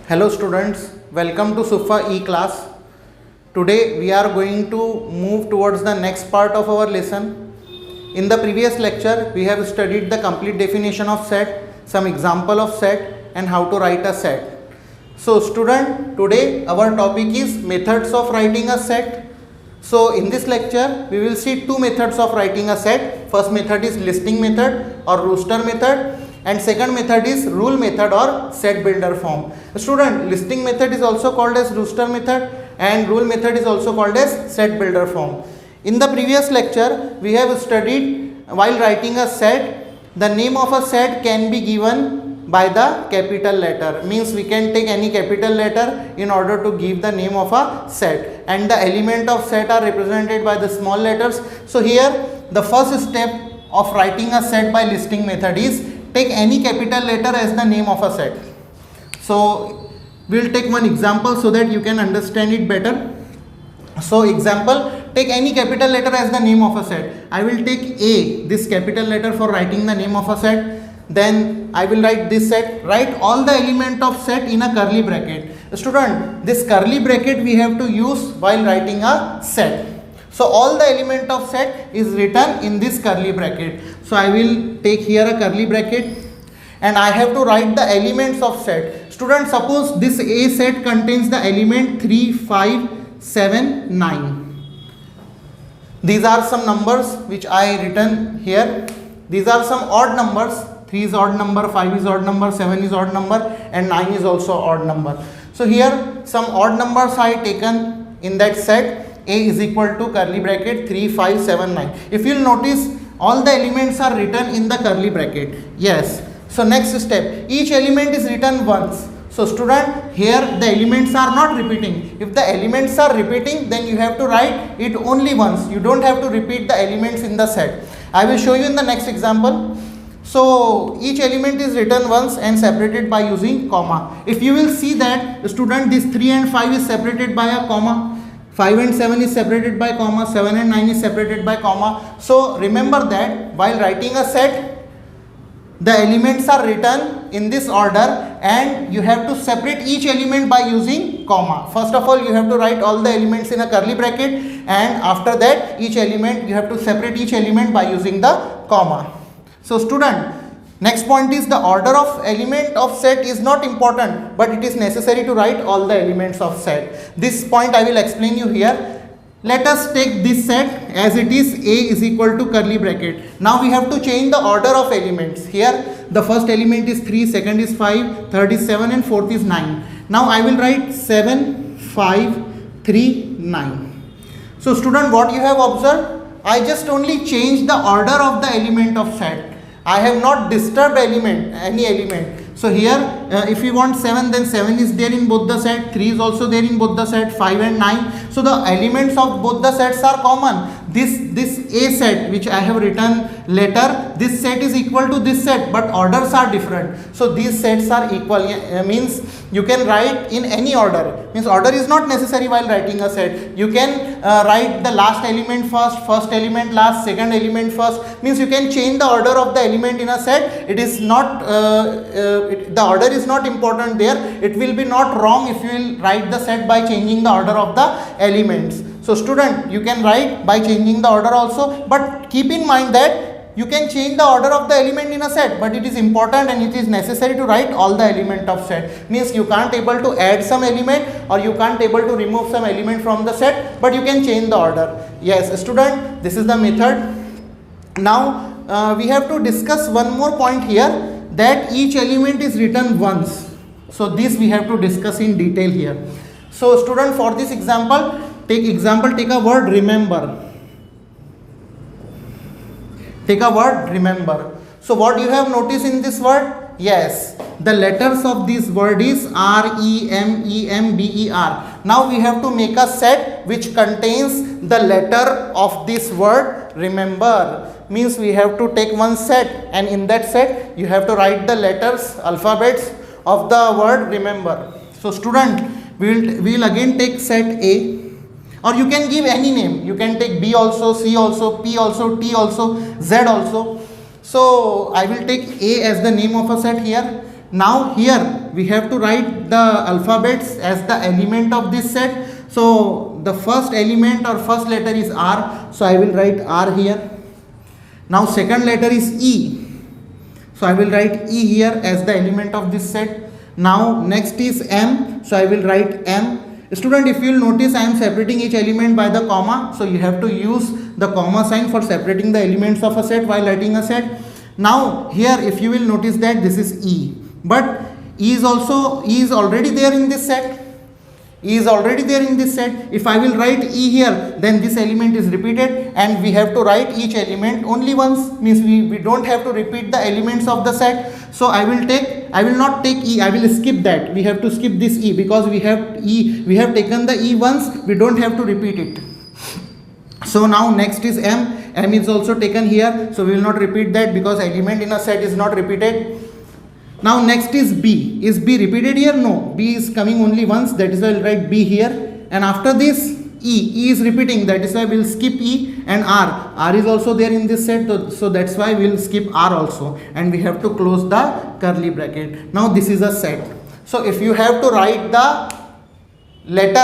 Hello students, welcome to Sufa E-class. Today we are going to move towards the next part of our lesson. In the previous lecture we have studied the complete definition of set, some example of set and how to write a set. So student, today our topic is methods of writing a set. So in this lecture we will see two methods of writing a set. First method is listing method or roster method, and second method is rule method or set builder form. Student, listing method is also called as roster method and rule method is also called as set builder form. In the previous lecture we have studied while writing a set, the name of a set can be given by the capital letter, means we can take any capital letter in order to give the name of a set, and the element of set are represented by the small letters. So here the first step of writing a set by listing method is take any capital letter as the name of a set. So we will take one example so that you can understand it better. So example, take any capital letter as the name of a set. I will take A, this capital letter, for writing the name of a set. Then I will write this set, write all the element of set in a curly bracket. Student, this curly bracket we have to use while writing a set. So all the element of set is written in this curly bracket. So I will take here a curly bracket and I have to write the elements of set. Student, suppose this A set contains the element 3, 5, 7, 9. These are some numbers which I written here. These are some odd numbers. 3 is odd number, 5 is odd number, 7 is odd number and 9 is also odd number. So here some odd numbers I taken in that set. A is equal to curly bracket 3, 5, 7, 9. If you will notice, all the elements are written in the curly bracket. Yes. So next step, each element is written once. So student, here the elements are not repeating. If the elements are repeating, then you have to write it only once. You don't have to repeat the elements in the set. I will show you in the next example. So each element is written once and separated by using comma. If you will see that, student, this 3 and 5 is separated by a comma. 5 and 7 is separated by comma, 7 and 9 is separated by comma. So remember that while writing a set, the elements are written in this order and you have to separate each element by using comma. First of all, you have to write all the elements in a curly bracket, and after that each element, you have to separate each element by using the comma. So student, next point is the order of element of set is not important, but it is necessary to write all the elements of set. This point I will explain you here. Let us take this set as it is. A is equal to curly bracket. Now we have to change the order of elements. Here the first element is 3, second is 5, third is 7 and fourth is 9. Now I will write 7, 5, 3, 9. So student, what you have observed? I just only changed the order of the element of set. I have not disturbed any element. So here if we want 7, then 7 is there in both the set, 3 is also there in both the set, 5 and 9. So the elements of both the sets are common. This A set which I have written later, this set is equal to this set, but orders are different. So these sets are equal, means you can write in any order. Means order is not necessary while writing a set. You can write the last element first element last, second element first. Means you can change the order of the element in a set. It is not the order is not important there. It will be not wrong if you will write the set by changing the order of the elements. So student, you can write by changing the order also, but keep in mind that you can change the order of the element in a set, but it is important and it is necessary to write all the element of set. Means you can't able to add some element or you can't able to remove some element from the set, but you can change the order. Yes student, this is the method. Now we have to discuss one more point here, that each element is written once. So this we have to discuss in detail here. So student, for this example, take a word remember. Take a word remember. So what you have noticed in this word? Yes, the letters of this word is R, E, M, E, M, B, E, R. Now we have to make a set which contains the letter of this word remember. Means we have to take one set, and in that set you have to write the letters, alphabets of the word remember. So student, we will again take set A, or you can give any name. You can take B also, C also, P also, T also, Z also. So I will take A as the name of a set here. Now here we have to write the alphabets as the element of this set. So the first element or first letter is R, so I will write R here. Now second letter is E, so I will write E here as the element of this set. Now next is M, so I will write M. Student, if you will notice, I am separating each element by the comma, so you have to use the comma sign for separating the elements of a set while writing a set. Now here if you will notice that this is E, but E is already there in this set. E is already there in this set. If I will write E here, then this element is repeated, and we have to write each element only once, means we don't have to repeat the elements of the set. So I will not take E, I will skip that. We have to skip this E because we have taken the E once, we don't have to repeat it. So now next is M. M is also taken here, so we will not repeat that because element in a set is not repeated. Now next is B. Is B repeated here? No. B is coming only once, that is why I will write B here. And after this E. E is repeating, that is why we will skip E. And R. R is also there in this set, so that's why we will skip R also. And we have to close the curly bracket. Now this is a set. So if you have to write the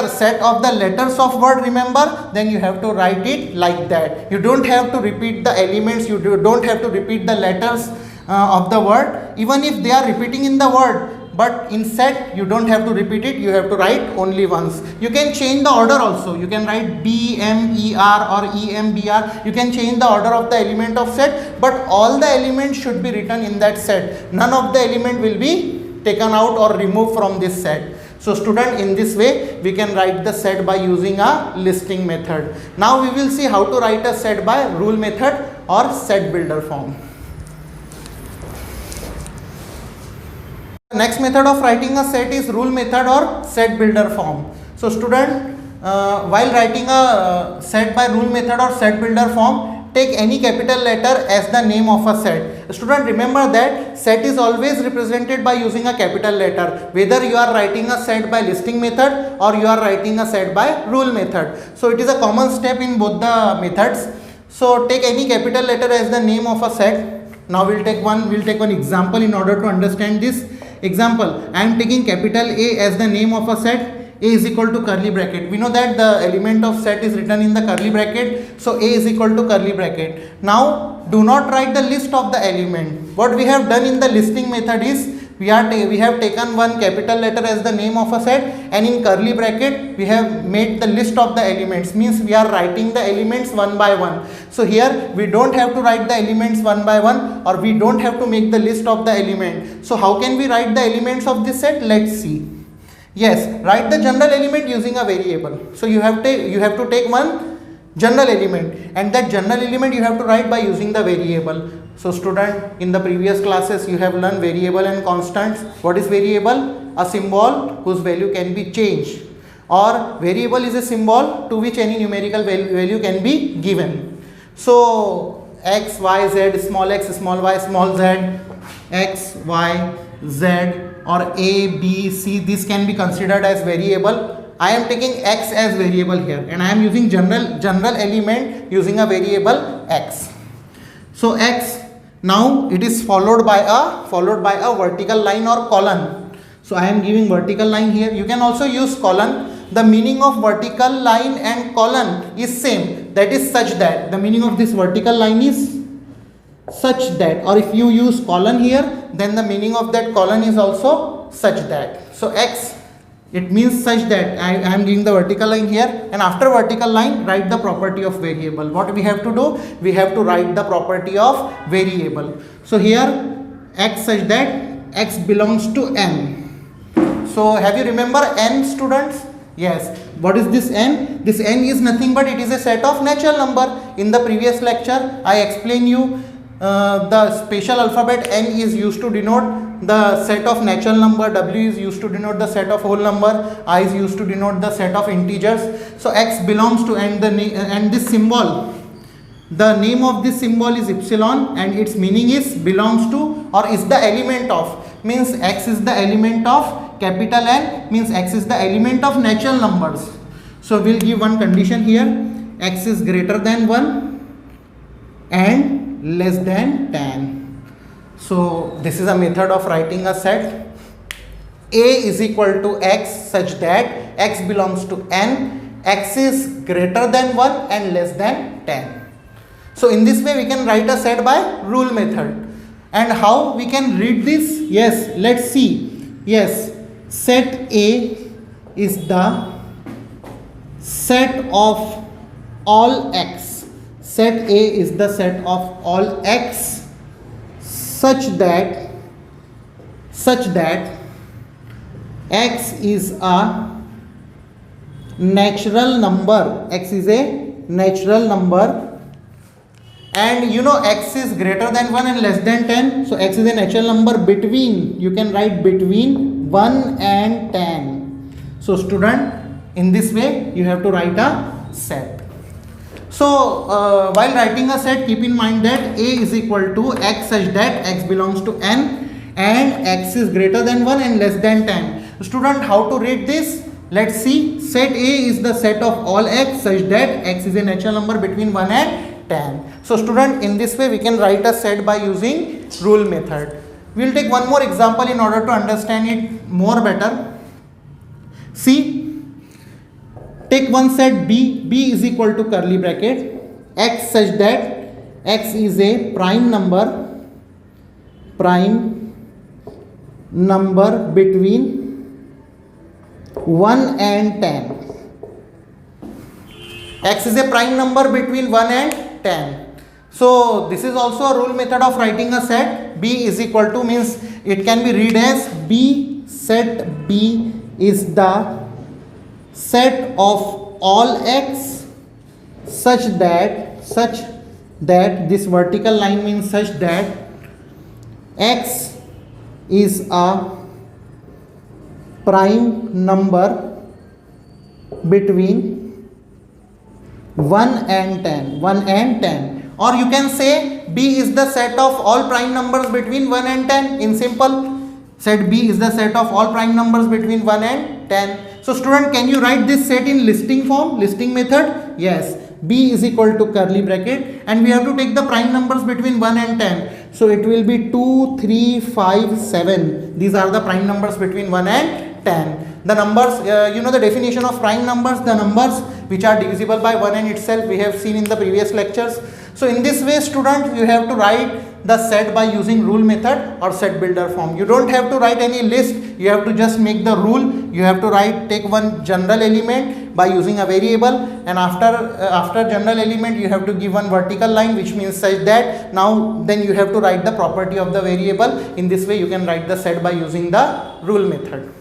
set of the letters of word, remember, then you have to write it like that. You don't have to repeat the elements, you don't have to repeat the letters of the word, even if they are repeating in the word, but in set you don't have to repeat it, you have to write only once. You can change the order also, you can write B M E R or E M B R, you can change the order of the element of set, but all the elements should be written in that set. None of the element will be taken out or removed from this set. So student, in this way we can write the set by using a listing method. Now we will see how to write a set by rule method or set builder form. Next method of writing a set is rule method or set builder form. So student, while writing a set by rule method or set builder form, take any capital letter as the name of a set. Student, remember that set is always represented by using a capital letter, whether you are writing a set by listing method or you are writing a set by rule method. So it is a common step in both the methods. So take any capital letter as the name of a set. Now we'll take one example in order to understand this. Example, I am taking capital A as the name of a set. A is equal to curly bracket. We know that the element of set is written in the curly bracket, so A is equal to curly bracket. Now do not write the list of the element. What we have done in the listing method is we have taken one capital letter as the name of a set, and in curly bracket we have made the list of the elements, means we are writing the elements one by one. So here we don't have to write the elements one by one, or we don't have to make the list of the element. So how can we write the elements of this set? Let's see. Yes, write the general element using a variable. So you have to take one general element, and that general element you have to write by using the variable. So student, in the previous classes you have learned variable and constants. What is variable? A symbol whose value can be changed, or variable is a symbol to which any numerical value can be given. So x, y, z, small x, small y, small z, x, y, z, or a, b, c, this can be considered as variable. I am taking x as variable here, and I am using general element using a variable x. So x, now it is followed by a vertical line or colon. So I am giving vertical line here. You can also use colon. The meaning of vertical line and colon is same. That is such that. The meaning of this vertical line is such that, or if you use colon here, then the meaning of that colon is also such that. So x, it means such that. I am giving the vertical line here, and after vertical line write the property of variable. What we have to do? We have to write the property of variable. So here x such that x belongs to n. So have you remember n, students? Yes. What is this n? This n is nothing but it is a set of natural number. In the previous lecture I explained you the special alphabet n is used to denote the set of natural number, w is used to denote the set of whole number, I is used to denote the set of integers. So x belongs to n, and this symbol, the name of this symbol is epsilon, and its meaning is belongs to or is the element of, means x is the element of capital N, means x is the element of natural numbers. So we'll give one condition here, x is greater than 1 and less than 10. So this is a method of writing a set. A is equal to x such that x belongs to n, x is greater than 1 and less than 10. So in this way we can write a set by rule method. And how we can read this? Yes, let's see. Yes, set A is the set of all x. Set A is the set of all x such that x is a natural number. X is a natural number. And you know x is greater than 1 and less than 10. So x is a natural number between, you can write between 1 and 10. So student, in this way you have to write a set. So while writing a set, keep in mind that A is equal to x such that x belongs to n and x is greater than 1 and less than 10. Student, how to read this? Let's see. Set A is the set of all x such that x is a natural number between 1 and 10. So student, in this way we can write a set by using rule method. We will take one more example in order to understand it more better. See, take one set B. B is equal to curly bracket x such that x is a prime number between 1 and 10. X is a prime number between 1 and 10. So this is also a rule method of writing a set. B is equal to means it can be read as B. Set B is the set of all x such that this vertical line means such that x is a prime number between 1 and 10. Or you can say B is the set of all prime numbers between 1 and 10. In simple, set B is the set of all prime numbers between 1 and 10. So student, can you write this set in listing form, listing method? Yes. B is equal to curly bracket and we have to take the prime numbers between 1 and 10. So it will be 2, 3, 5, 7. These are the prime numbers between 1 and 10. The numbers, you know the definition of prime numbers, the numbers which are divisible by 1 and itself, we have seen in the previous lectures. So in this way student, you have to write the set by using rule method or set builder form. You don't have to write any list, you have to just make the rule. You have to take one general element by using a variable, and after general element you have to give one vertical line, which means such that then you have to write the property of the variable. In this way you can write the set by using the rule method.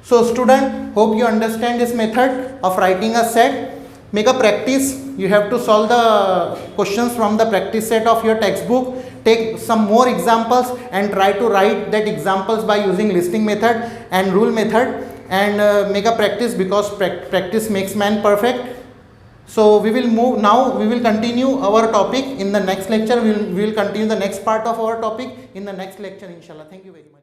So student, hope you understand this method of writing a set. Make a practice. You have to solve the questions from the practice set of your textbook. Take some more examples and try to write that examples by using listing method and rule method, and make a practice, because practice makes man perfect. So we will move now. We will continue our topic in the next lecture. We will continue the next part of our topic in the next lecture, inshallah. Thank you very much.